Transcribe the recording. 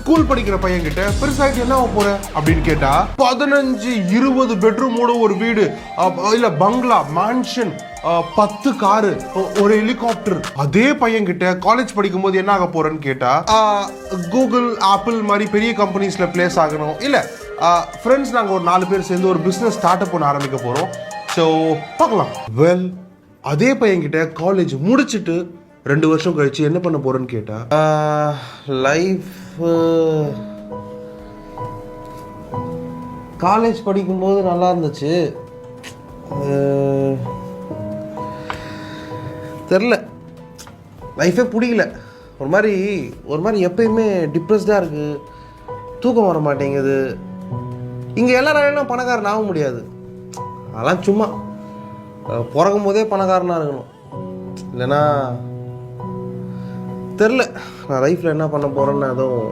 School படிக்கிற பையன் கிட்ட பெருசாயிட்டு என்ன ஆக போற அப்படின்னு கேட்டா 15-20 பெட்ரூமோட ஒரு வீடு, இல்ல பங்களா, மேன்ஷன், 10 காரு, ஒரு ஹெலிகாப்டர். அதே பையன் கிட்ட காலேஜ் படிக்கும் போது என்ன ஆக போறேன்னு கேட்டா கூகுள், ஆப்பிள் மாதிரி பெரிய கம்பெனிஸ்ல பிளேஸ் ஆகணும், இல்ல ஃப்ரெண்ட்ஸ் நாங்கள் ஒரு 4 பேர் சேர்ந்து ஒரு பிஸ்னஸ் ஸ்டார்ட் அப் பண்ண ஆரம்பிக்க போகிறோம். ஸோ பார்க்கலாம். வெல், அதே பையன்கிட்ட காலேஜ் முடிச்சுட்டு 2 வருஷம் கழிச்சு என்ன பண்ண போகிறேன்னு கேட்டால் லைஃப் காலேஜ் படிக்கும்போது நல்லா இருந்துச்சு, தெரில, லைஃபே பிடிக்கல, ஒரு மாதிரி எப்பயுமே டிப்ரெஸ்டாக இருக்குது, தூக்கம் வர மாட்டேங்குது. இங்கே எல்லாரும் பணக்காரன் ஆக முடியாது, அதெல்லாம் சும்மா பிறக்கும் போதே பணக்காரனாக இருக்கணும், இல்லைன்னா தெரில நான் லைஃப்பில் என்ன பண்ண போகிறேன்னு அதுவும்